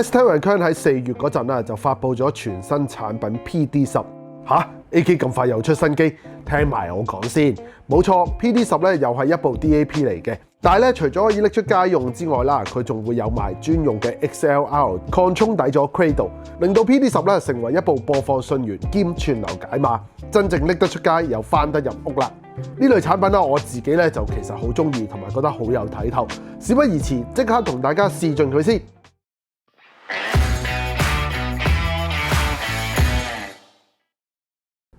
ST Encounter 喺4月嗰陣就發布咗全新產品 PD10。嚇 AK 咁快又出新機，聽埋我講先。冇錯 ，PD10 咧又係一部 DAP 嚟嘅，但係咧除咗可以拎出街用之外啦，佢仲會有埋專用嘅 XLR 擴充底座 Cradle， 令到 PD10 咧成為一部播放信源兼串流解碼，真正拎得出街又翻得入屋啦。呢類產品啦，我自己咧就其實好中意，同埋覺得好有睇頭。事不宜遲，即刻同大家試盡佢先。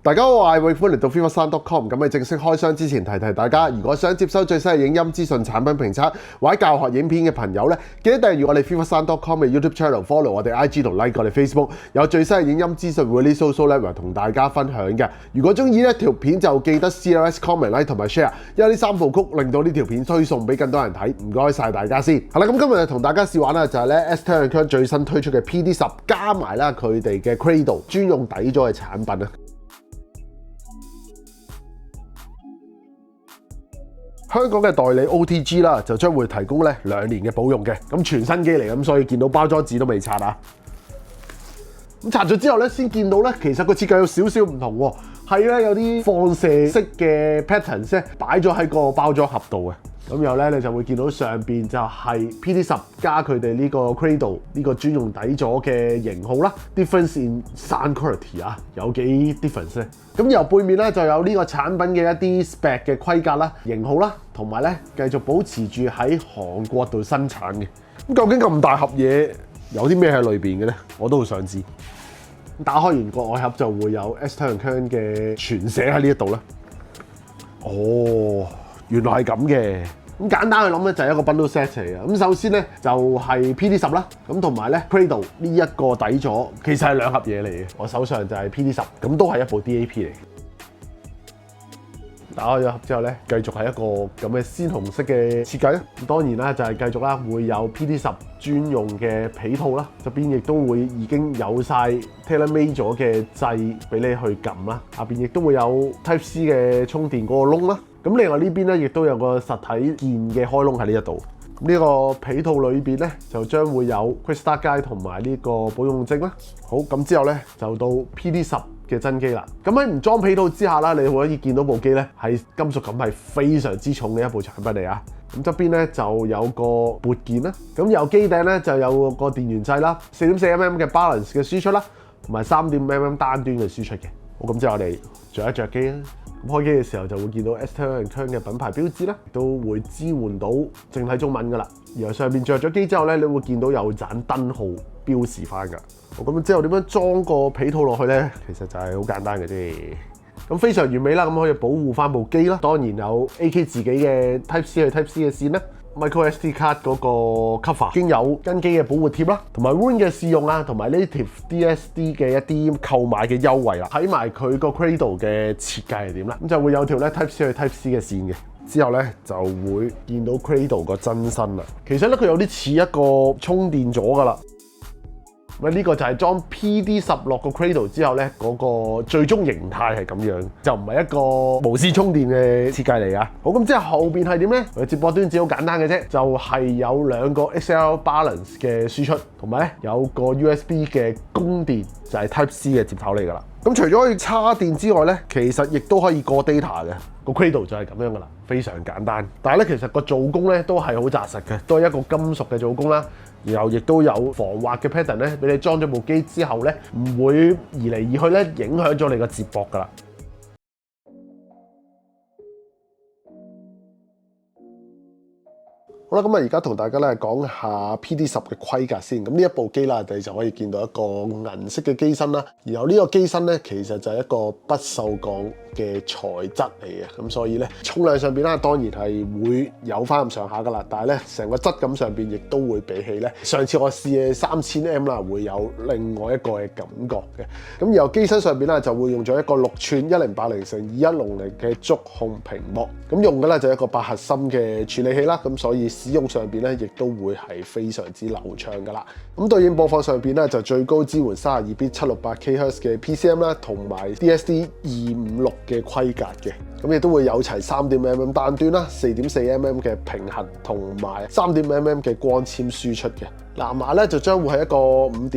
大家好，我係歡迎嚟到 FIFA3.com。咁喺正式開箱之前，提大家，如果想接收最新嘅影音資訊、產品評測或者教學影片嘅朋友咧，記得訂閱我哋 FIFA3.com 嘅 YouTube channel，follow 我哋 IG 同 like 我哋 Facebook， 有最新嘅影音資訊會呢 social level 同大家分享嘅。如果中意呢條片就記得 CLS comment like 同埋 share， 因為呢3部曲令到呢條片推送俾更多人睇。唔該晒大家先。係啦，咁今日就同大家試玩啦，就係咧 ST Encounter 最新推出嘅 PD10 加埋啦佢哋嘅 Cradle 專用底座嘅產品啊。香港嘅代理 OTG 啦，就將會提供咧2年嘅保用嘅，咁全新機嚟，咁所以見到包裝紙都未拆啊。咁拆咗之後咧，先見到咧，其實個設計有少少唔同喎，係咧有啲放射式嘅 patterns 咧擺咗喺個包裝盒度嘅。咁然後咧，你就會見到上邊就係 PD10 加佢哋呢個 Cradle 呢個專用底座嘅型號啦 ，difference in sound quality 啊，有幾 difference 咧？咁由背面咧就有呢個產品嘅一啲 spec 嘅規格啦、型號啦，同埋咧繼續保持住喺韓國度生產嘅。咁究竟咁大盒嘢有啲咩喺裏邊嘅咧？我都好想知。打開完個外盒就會有 ST Encounter 嘅全寫喺呢一度啦。哦，原來係咁嘅。咁簡單去諗咧，就係一個 bundle set 嚟嘅。咁首先咧就係 PD10 啦，咁同埋咧 Cradle 呢一個底座，其實係2盒嘢嚟嘅。我手上就係 PD10，咁都係一部 DAP 嚟嘅。打開咗盒之後咧，繼續係一個咁嘅鮮紅色嘅設計啦。咁當然啦，就係繼續啦，會有 PD10 專用嘅皮套啦，側邊亦都會已經有晒 tailor-made 咗嘅掣俾你去撳啦。下邊亦都會有 Type C 嘅充電嗰個窿啦。咁另外呢邊咧，亦都有個實體鍵嘅開窿喺呢一度。呢個皮套裏邊咧，就將會有 Quick Start Guide 同埋呢個保用證啦。好，咁之後咧就到 PD10 嘅真機啦。咁喺唔裝皮套之下啦，你可以見到部機咧係金屬感係非常之重嘅一部產品嚟啊。咁側邊咧就有個撥鍵啦。咁由機頂咧就有個電源掣啦，4.4mm 嘅 balance 嘅輸出啦，同埋3.5mm 單端嘅輸出嘅。好，咁之後我哋着一着機啦。咁開機嘅時候就會見到 ST Encounter 嘅品牌標誌啦，都會支援到正體中文噶啦。然後上邊着咗機之後咧，你會見到有盞燈號標示翻㗎。好，咁之後點樣裝個皮套落去咧？其實就係好簡單嘅啫。咁非常完美啦，咁可以保護翻部機啦。當然有 AK 自己嘅 Type C 去 Type C 嘅線啦。Micro SD card 嗰個 cover 已經有跟機嘅保護貼啦，同埋 Roon 嘅試用啊，同埋 Native DSD 嘅一啲購買嘅優惠啦。睇埋佢個 Cradle 嘅設計係點啦，咁就會有條咧 Type C 去 Type C 嘅線嘅。之後咧就會見到 Cradle 個真身啦。其實咧佢有啲似一個充電座噶啦。咁呢個就係裝 PD10 落個 Cradle 之後咧，嗰個最終形態係咁樣，就唔係一個無線充電嘅設計嚟噶。好，咁之後後邊係點咧？佢接駁端子好簡單嘅啫，就係有2個 XLR balance 嘅輸出，同埋咧有個 USB 嘅供電，就係 Type C 嘅接頭嚟噶啦。咁除咗可以插電之外咧，其實亦都可以過 data 嘅。個 Cradle 就係咁樣噶啦，非常簡單。但係咧，其實個做工咧都係好紮實嘅，都係一個金屬嘅做工啦。然後亦都有防滑嘅 pattern 咧，俾你裝咗部機之後咧，唔會移嚟移去咧，影響咗你個接駁噶啦。好啦，咁啊，而家同大家咧講下 PD10 嘅規格先。咁呢一部機啦，你就可以見到一個銀色嘅機身啦。然後呢個機身咧，其實就係一個不鏽鋼嘅材質嚟嘅。咁所以咧，重量上邊啦，當然係會有翻咁上下噶啦。但係咧，成個質感上邊亦都會比起咧上次我試嘅3000M啦，會有另外一個嘅感覺嘅。咁然後機身上邊咧就會用咗一個6寸1080x2160嘅觸控屏幕。咁用嘅咧就係一個8核心嘅處理器啦。咁所以使用上邊咧，亦都會係非常之流暢噶啦。咁對應播放上邊咧，就最高支援32bit 768kHz 嘅 PCM 啦，同埋 DSD 256嘅規格嘅。咁亦都會有齊3.5mm 單端啦，4.4mm 嘅平衡同埋3.5mm嘅光纖輸出嘅。藍牙咧就將會係一個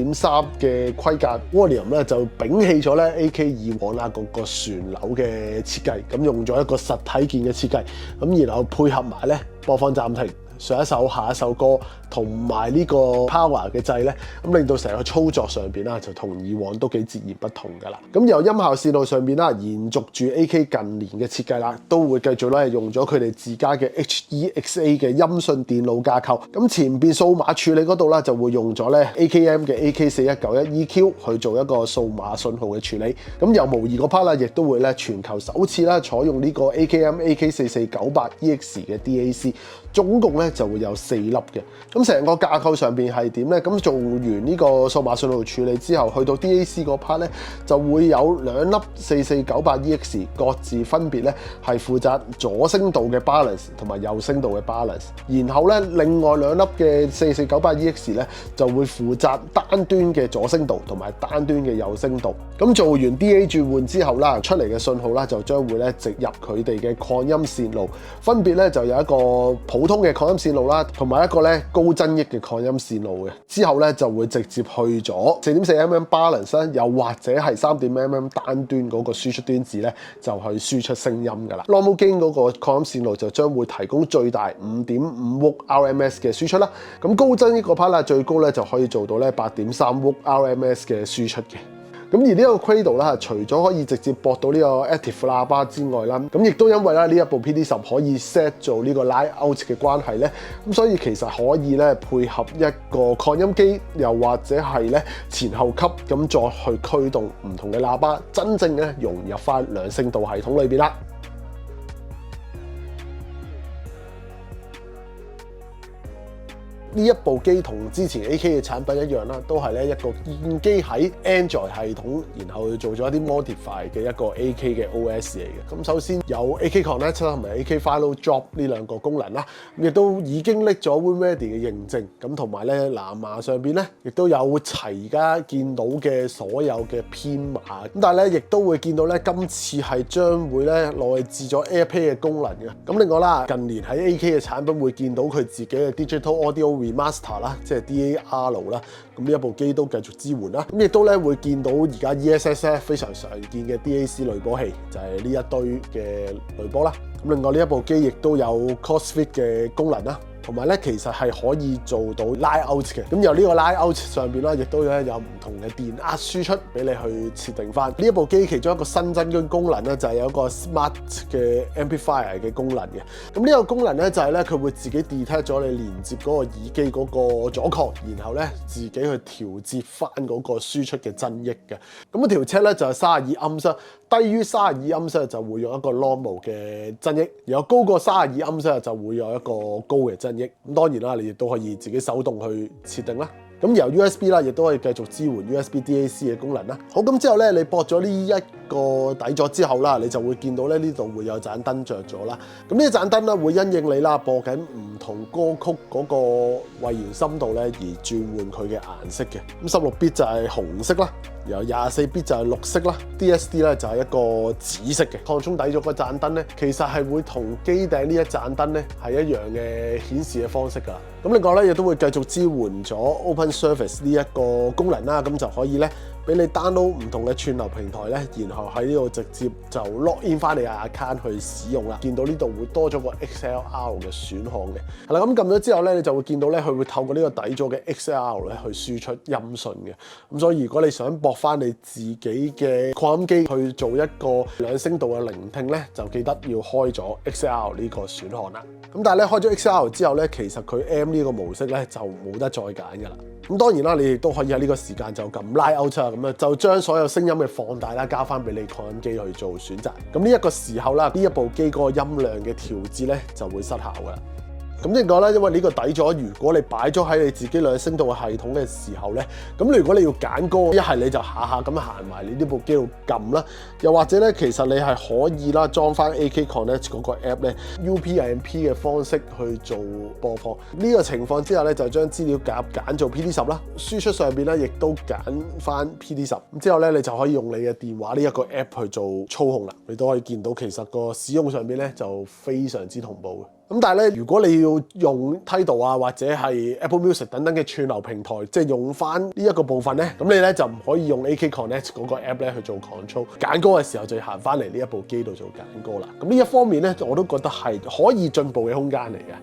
5.3嘅規格 Volume 咧就摒棄咗咧 AK 以往啦嗰個旋鈕嘅設計，咁用咗一個實體鍵嘅設計，咁然後配合埋咧播放暫停。上一首下一首歌同埋呢個 power 嘅掣咧，咁令到成個操作上邊啦，就同以往都幾截然不同㗎啦。咁由音效線路上邊啦，延續住 AK 近年嘅設計啦，都會繼續咧用咗佢哋自家嘅 HEXA 嘅音訊電腦架構。咁前邊數碼處理嗰度啦，就會用咗咧 AKM 嘅 AK4191 EQ 去做一個數碼信號嘅處理。咁由模擬嗰 part 啦，亦都會咧全球首次啦採用呢個 AKM AK4498 EX 嘅 DAC。總共咧就會有4粒嘅，咁成個架構上邊係點咧？咁做完呢個數碼信號處理之後，去到 DAC 嗰 part 咧就會有2粒4498EX，各自分別咧係負責左聲道嘅 balance 同埋右聲道嘅 balance， 然後咧另外2粒嘅4498EX 咧就會負責單端嘅左聲道同埋單端嘅右聲道。咁做完 DA 轉換之後啦，出嚟嘅信號啦就將會咧直入佢哋嘅擴音線路，分別咧就有一個普通嘅擴音線路啦，同埋一個咧高增益嘅擴音線路嘅。之後咧就會直接去咗 4.4mm balance 啦，又或者係 3.5mm 單端嗰個輸出端子咧，就去輸出聲音㗎啦。Normal gain 嗰個擴音線路就將會提供最大 5.5W RMS 嘅輸出啦。咁高增益個 part 啦，最高咧就可以做到咧 8.3W RMS 嘅輸出嘅。咁而呢個 Cradle 啦，除咗可以直接駁到呢個 Active 喇叭之外啦，咁亦都因為咧呢一部 PD10 可以 set 做呢個 Line Out 嘅關係咧，咁所以其實可以咧配合一個擴音機，又或者係咧前後級咁再去驅動唔同嘅喇叭，真正咧融入翻兩聲道系統裏邊啦。呢一部機同之前 AK 嘅產品一樣啦，都係咧一個建基喺 Android 系統，然後做咗一啲 modify 嘅一個 AK 嘅 OS 嚟嘅。咁首先有 AK Connect 同埋 AK Final Drop 呢兩個功能啦，亦都已經拎咗 WinReady 嘅認證。咁同埋咧藍牙上邊咧，亦都有齊而家見到嘅所有嘅編碼。咁但係咧，亦都會見到咧，今次係將會咧內置咗 AirPlay 嘅功能嘅。咁另外啦，近年喺 AK 嘅產品會見到佢自己嘅 Digital Audio Remaster 啦，即係 DAR 啦，咁呢一部機都繼續支援啦。咁亦都咧會見到而家 ESS 咧非常常見嘅 DAC 濾波器，就係呢一堆嘅濾波啦。咁另外呢一部機亦都有 CrossFit 嘅功能啦。同埋咧，其實係可以做到 Line Out 嘅。咁由呢個 Line Out 上邊啦，亦都咧有唔同嘅電壓輸出俾你去設定翻。呢一部機其中一個新增嘅功能咧，就係有一個 Smart 嘅 Amplifier 嘅功能嘅。咁呢個功能咧就係咧，佢會自己 detect 咗你連接嗰個耳機嗰個阻抗，然後咧自己去調節翻嗰個輸出嘅增益嘅。咁嗰條尺咧就係32盎司，低於32盎司就會用一個 normal 嘅增益，然後高過32盎司就會有一個高嘅增益。咁當然啦，你亦都可以自己手動去設定啦。咁由 USB 啦，亦都可以繼續支援 USB DAC 嘅功能啦。好，咁之後咧，你駁咗呢一個底座之後啦，你就會見到咧呢度會有盞燈着咗啦。咁呢盞燈咧會因應你啦播緊唔同歌曲嗰個位元深度咧而轉換佢嘅顏色嘅。咁16 bit 就係紅色啦，由24 bit 就係綠色啦 ，DSD 咧就係一個紫色嘅。擴充底座嗰盞燈咧，其實係會同機頂呢一盞燈咧係一樣嘅顯示嘅方式㗎。咁另外咧亦都會繼續支援咗 Open Service 呢一個功能啦，咁就可以咧俾你 download 唔同嘅串流平台咧，然後喺呢度直接就 log in 翻你嘅 account 去使用啦。見到呢度會多咗個 XLR 嘅選項嘅，係啦。咁撳咗之後咧，你就會見到咧佢會透過呢個底座嘅 XLR 咧去輸出音訊嘅。咁所以如果你想駁翻你自己嘅擴音機去做一個兩聲道嘅聆聽咧，就記得要開咗 XLR 呢個選項啦。咁但係咧開咗 XLR 之後咧，其實佢 M 呢個模式咧就冇得再揀㗎啦。咁當然啦，你亦都可以喺呢個時間就撳 Line Out 啊，咁啊就將所有聲音嘅放大啦交翻俾你擴音機去做選擇。咁呢一個時候啦，呢一部機嗰個音量嘅調節咧就會失效㗎啦。咁另外咧，因為呢個底座，如果你擺咗喺你自己兩聲道嘅系統嘅時候咧，咁如果你要揀歌，一係你就下下咁行埋你呢部機度撳啦，又或者咧，其實你係可以啦裝翻 AK Connect 嗰個 app 咧 ，UPnP 嘅方式去做播放。呢個情況之下咧，就將資料夾揀做 PD10啦，輸出上邊咧亦都揀翻 PD10。咁之後咧，你就可以用你嘅電話呢一個 app 去做操控啦。你都可以見到其實個使用上邊咧就非常之同步嘅。咁但係咧，如果你要用 Tidal 啊或者係 Apple Music 等等嘅串流平台，即係用翻呢一個部分咧，咁你咧就唔可以用 AK Connect 嗰個 app 咧去做 control。揀歌嘅時候就要行翻嚟呢一部機度做揀歌啦。咁呢一方面咧，我都覺得係可以進步嘅空間嚟嘅。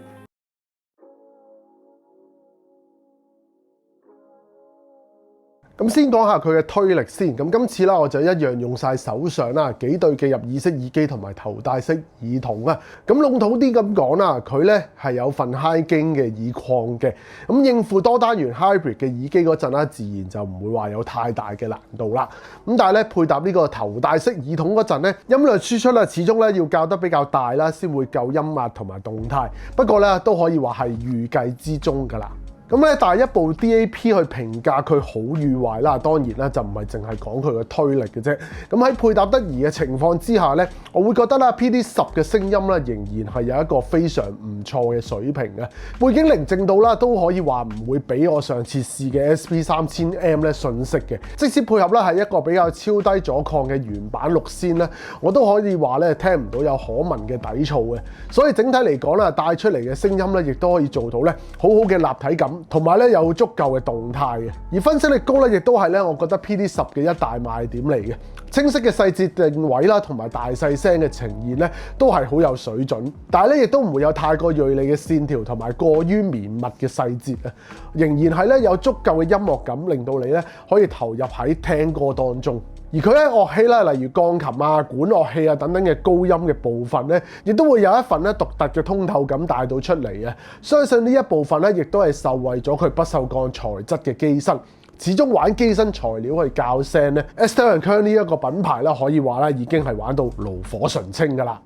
咁先講下佢嘅推力先。咁今次啦，我就一樣用晒手上啦幾對嘅入耳式耳機同埋頭戴式耳筒啊。咁籠統啲咁講啦，佢咧係有份 High Gain 嘅耳擴嘅。咁應付多單元 Hybrid 嘅耳機嗰陣啦，自然就唔會話有太大嘅難度啦。咁但係咧配搭呢個頭戴式耳筒嗰陣咧，音量輸出啦，始終咧要校得比較大啦，先會夠音壓同埋動態。不過咧都可以話係預計之中㗎啦。咁咧，但係一部 DAP 去評價佢好與壞啦，當然啦，就唔係淨係講佢嘅推力嘅啫。咁喺配搭得宜嘅情況之下咧，我會覺得啦 PD10 嘅聲音咧仍然係有一個非常唔錯嘅水平嘅，背景寧靜度啦都可以話唔會比我上次試嘅 SP3000M 咧遜色嘅。即使配合啦係一個比較超低阻抗嘅原版6仙咧，我都可以話咧聽唔到有可聞嘅底噪嘅。所以整體嚟講啦，帶出嚟嘅聲音咧亦都可以做到咧好好嘅立體感。同埋咧有足夠嘅動態嘅，而分析力高咧，亦都係咧我覺得 PD10嘅一大賣點嚟嘅。清晰嘅細節定位啦，同埋大細聲嘅呈現咧，都係好有水準。但係咧，亦都唔會有太過銳利嘅線條同埋過於綿密嘅細節啊，仍然係咧有足夠嘅音樂感，令到你咧可以投入喺聽歌當中。而佢喺樂器啦，例如鋼琴啊、管樂器啊等等嘅高音嘅部分咧，亦都會有一份咧獨特嘅通透感帶到出嚟啊！相信呢一部分咧，亦都係受惠咗佢不鏽鋼材質嘅機身。始終玩機身材料去校聲咧 ，Estelle & Kern 呢一個品牌啦，可以話咧已經係玩到爐火純青㗎啦。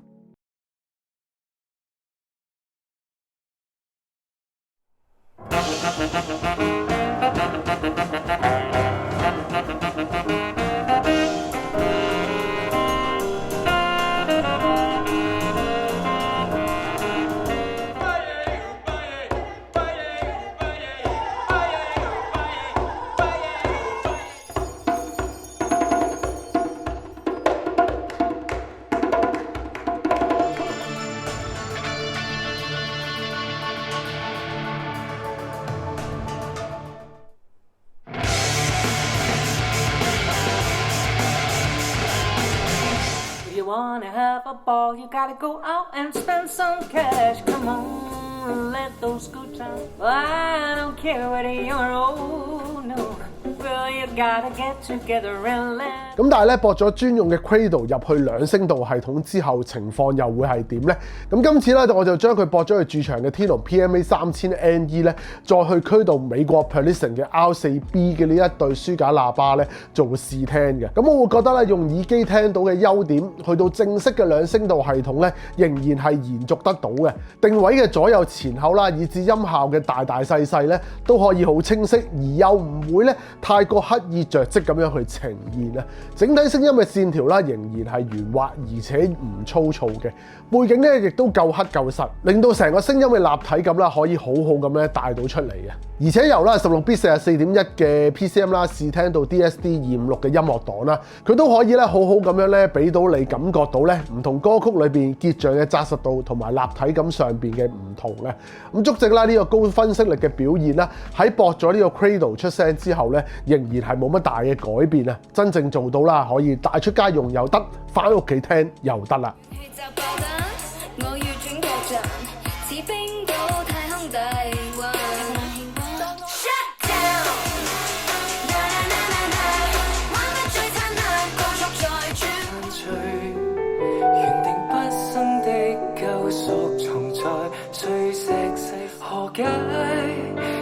Wanna have a ball, you gotta go out and spend some cash. Come on, let those good times. I don't care whether you're old, no. Well, you gotta get together and let. 咁但係咧，駁咗專用嘅 Cradle 入去兩聲道系統之後，情況又會係點咧？咁今次咧，我就將佢駁咗去駐場嘅 Tenon PMA3000NE 咧，再去驅動美國 Perlison 嘅 R4B 嘅呢一對書架喇叭咧，做試聽嘅。咁我會覺得咧，用耳機聽到嘅優點，去到正式嘅兩聲道系統咧，仍然係延續得到嘅。定位嘅左右前後啦，以至音效嘅大大細細咧，都可以好清晰，而又唔會咧太過刻意着跡咁樣去呈現啊。整體聲音嘅線條啦，仍然係圓滑而且唔粗糙嘅。背景咧亦都夠黑夠實，令到成個聲音嘅立體感啦，可以好好咁咧帶到出嚟嘅。而且由啦 16bit 44.1嘅 PCM 啦試聽到 DSD256嘅音樂檔啦，佢都可以咧好好咁樣咧俾到你感覺到咧唔同歌曲裏邊結像嘅紮實度同埋立體感上邊嘅唔同咧。咁足跡啦呢個高分析力嘅表現啦，喺駁咗呢個 Cradle 出聲之後咧，仍然係冇乜大嘅改變啊！真正做到啦，可以帶出街用又得，返屋企聽又得啦。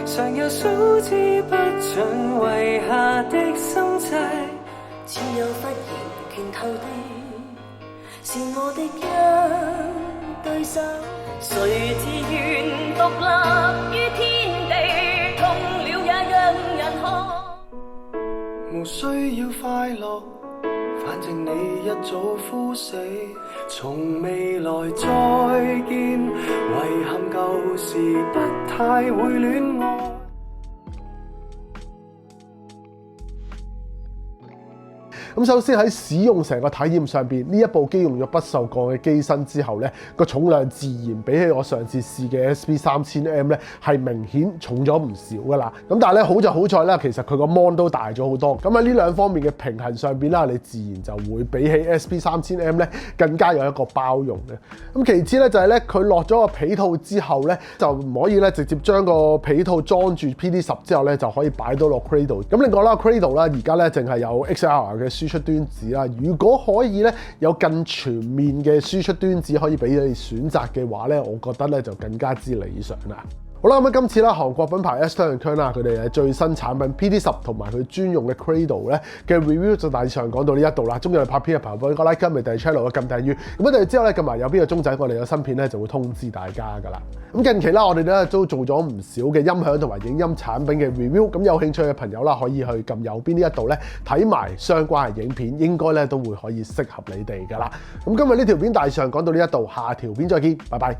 常有數之不盡遺下的心際，只有忽然拳頭的是我的一對手，誰自願獨立於天地，痛了也讓人看。無需要快樂，反正你一早枯死，從未來再見，遺憾舊時不太會戀愛。咁首先喺使用成個體驗上邊，呢一部機用咗不鏽鋼嘅機身之後咧，個重量自然比起我上次試嘅 SP3000M 咧係明顯重咗唔少噶啦。咁但係咧好就好在啦，其實佢個 mon 都大咗好多。咁喺呢兩方面嘅平衡上邊啦，你自然就會比起 SP3000M 咧更加有一個包容嘅。咁其次咧就係咧佢落咗個皮套之後咧，就唔可以咧直接將個皮套裝住 PD10之後咧就可以擺到落 Cradle。咁另外啦 Cradle 啦而家咧淨係有 XLR 嘅輸出端子啦，如果可以咧有更全面嘅輸出端子可以俾你選擇嘅話咧，我覺得咧就更加之理想啦。好啦，咁今次啦，韓國品牌 Aston & Kern 啦，佢哋嘅最新產品 PD10同埋佢專用嘅 Cradle 咧嘅 review 就大致上講到呢一度啦。中意我哋拍片嘅朋友，幫個 like 未訂閱 channel 嘅撳訂閱。咁跟住之後咧，撳埋右邊嘅鐘仔，我哋有新片咧就會通知大家噶啦。咁近期啦，我哋咧都做咗唔少嘅音響同埋影音產品嘅 review。咁有興趣嘅朋友啦，可以去撳右邊呢一度咧睇埋相關嘅影片，應該咧都會可以適合你哋噶啦。咁今日呢條片大致上講到呢一度，下條片再見，拜拜。